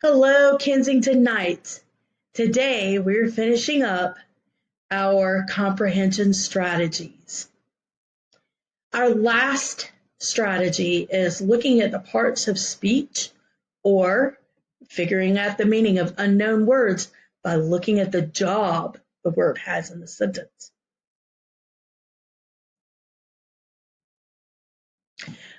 Hello, Kensington Knights. Today we're finishing up our comprehension strategies. Our last strategy is looking at the parts of speech or figuring out the meaning of unknown words by looking at the job the word has in the sentence.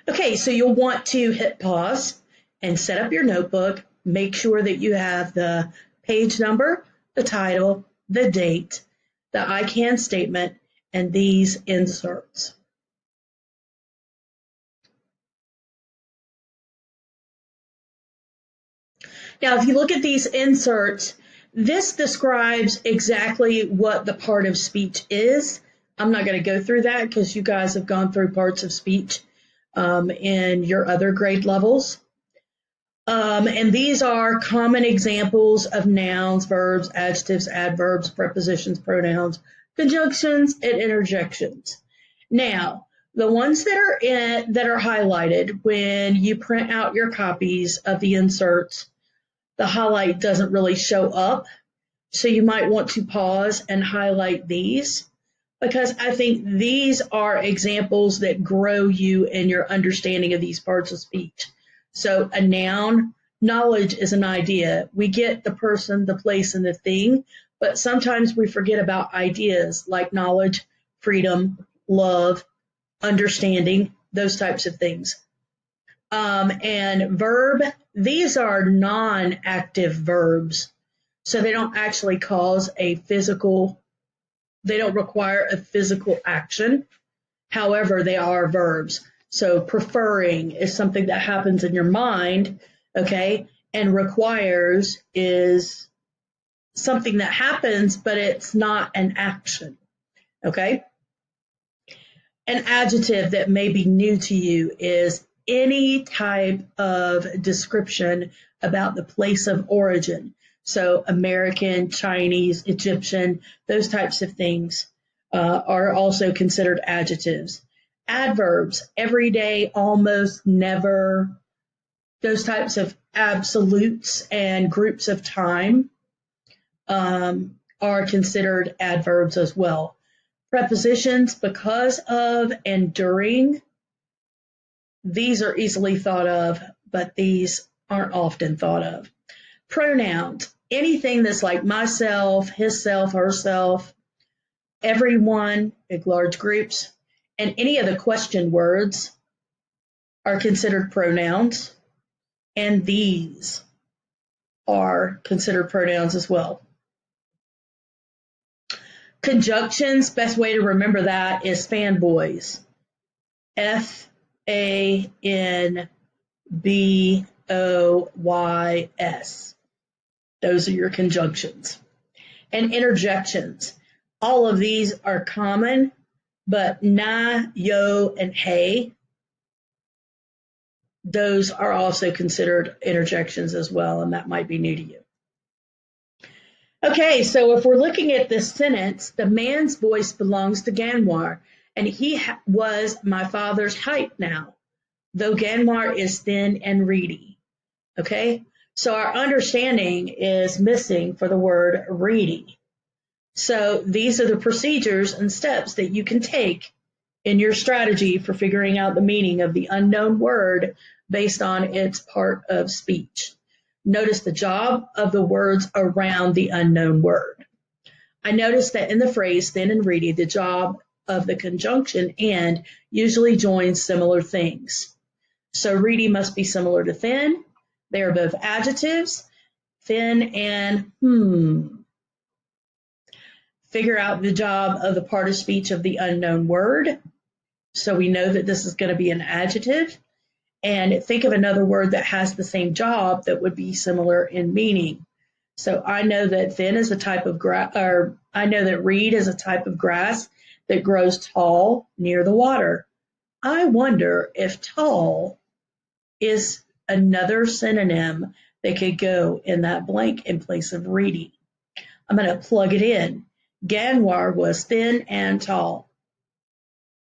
Okay, so you'll want to hit pause and set up your notebook. Make sure that you have the page number, the title, the date, the I can statement, and these inserts. Now, if you look at these inserts, this describes exactly what the part of speech is. I'm not going to go through that because you guys have gone through parts of speech in your other grade levels. And these are common examples of nouns, verbs, adjectives, adverbs, prepositions, pronouns, conjunctions, and interjections. Now, the ones that are highlighted when you print out your copies of the inserts, the highlight doesn't really show up. So you might want to pause and highlight these because I think these are examples that grow you in your understanding of these parts of speech. So a noun, knowledge is an idea. We get the person, the place, and the thing, but sometimes we forget about ideas like knowledge, freedom, love, understanding, those types of things. And verb, these are non-active verbs. So they don't actually they don't require a physical action. However, they are verbs. So preferring is something that happens in your mind, okay? And requires is something that happens, but it's not an action, okay? An adjective that may be new to you is any type of description about the place of origin. So American, Chinese, Egyptian, those types of things are also considered adjectives. Adverbs, everyday, almost, never, those types of absolutes and groups of time are considered adverbs as well. Prepositions, because of and during, these are easily thought of, but these aren't often thought of. Pronouns, anything that's like myself, himself, herself, everyone, big large groups, and any of the question words are considered pronouns, and these are considered pronouns as well. Conjunctions, best way to remember that is fanboys. FANBOYS. Those are your conjunctions. And interjections. All of these are common, but na, yo, and hey, those are also considered interjections as well, and that might be new to you. Okay, so if we're looking at this sentence, the man's voice belongs to Ganwar, and he was my father's height now, though Ganwar is thin and reedy. Okay, so our understanding is missing for the word reedy. So these are the procedures and steps that you can take in your strategy for figuring out the meaning of the unknown word based on its part of speech. Notice the job of the words around the unknown word. I noticed that in the phrase thin and reedy, the job of the conjunction and usually joins similar things. So reedy must be similar to thin. They are both adjectives, thin and Figure out the job of the part of speech of the unknown word. So we know that this is going to be an adjective. And think of another word that has the same job that would be similar in meaning. So I know that thin is a type of grass, or I know that reed is a type of grass that grows tall near the water. I wonder if tall is another synonym that could go in that blank in place of reedy. I'm going to plug it in. Ganwar was thin and tall.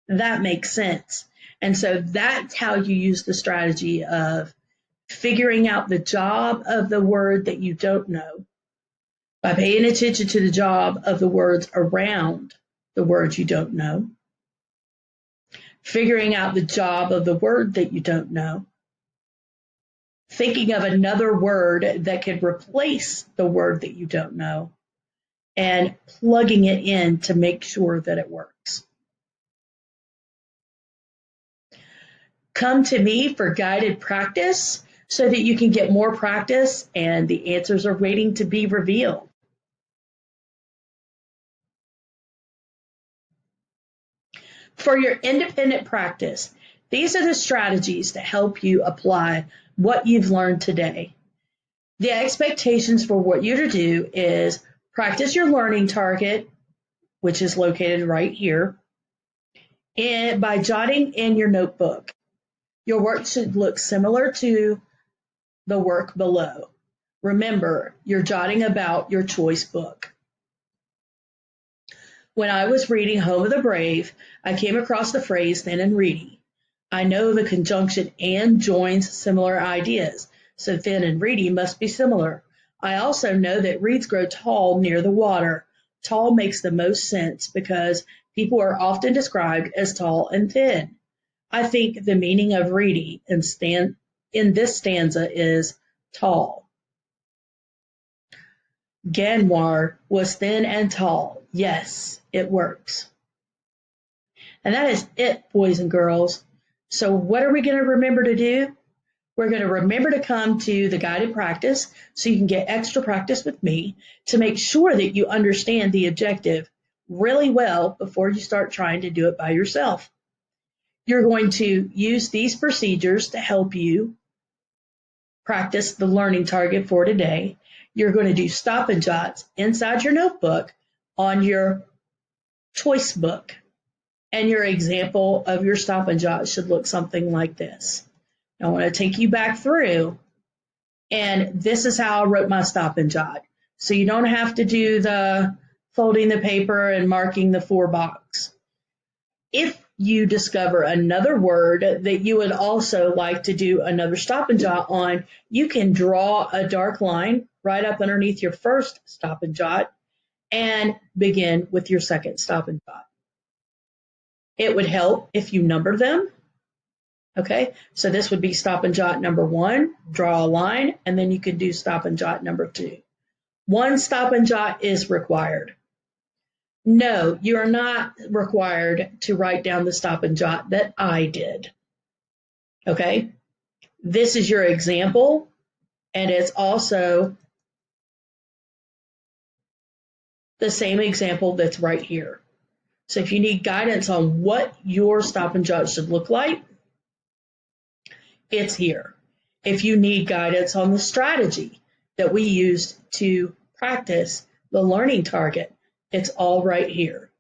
That makes sense. And so that's how you use the strategy of figuring out the job of the word that you don't know by paying attention to the job of the words around the words you don't know, figuring out the job of the word that you don't know, thinking of another word that could replace the word that you don't know, and plugging it in to make sure that it works. Come to me for guided practice so that you can get more practice and the answers are waiting to be revealed. For your independent practice, these are the strategies to help you apply what you've learned today. The expectations for what you're to do is practice your learning target, which is located right here, and by jotting in your notebook. Your work should look similar to the work below. Remember, you're jotting about your choice book. When I was reading Home of the Brave, I came across the phrase thin and reedy. I know the conjunction and joins similar ideas, so thin and reedy must be similar. I also know that reeds grow tall near the water. Tall makes the most sense because people are often described as tall and thin. I think the meaning of reedy in this stanza is tall. Ganwar was thin and tall. Yes, it works. And that is it, boys and girls. So what are we going to remember to do? We're going to remember to come to the guided practice so you can get extra practice with me to make sure that you understand the objective really well before you start trying to do it by yourself. You're going to use these procedures to help you practice the learning target for today. You're going to do stop and jots inside your notebook on your choice book. And your example of your stop and jot should look something like this. I want to take you back through, and this is how I wrote my stop and jot. So you don't have to do the folding the paper and marking the 4 box. If you discover another word that you would also like to do another stop and jot on, you can draw a dark line right up underneath your first stop and jot and begin with your second stop and jot. It would help if you number them. Okay, so this would be stop and jot number 1, draw a line, and then you can do stop and jot number 2. 1 stop and jot is required. No, you are not required to write down the stop and jot that I did. Okay, this is your example, and it's also the same example that's right here. So if you need guidance on what your stop and jot should look like, it's here. If you need guidance on the strategy that we used to practice the learning target, it's all right here.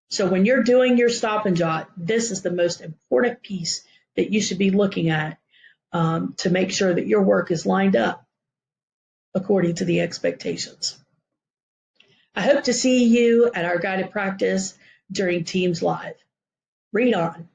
So when you're doing your stop and jot, this is the most important piece that you should be looking at to make sure that your work is lined up according to the expectations. I hope to see you at our guided practice during Teams Live. Read on.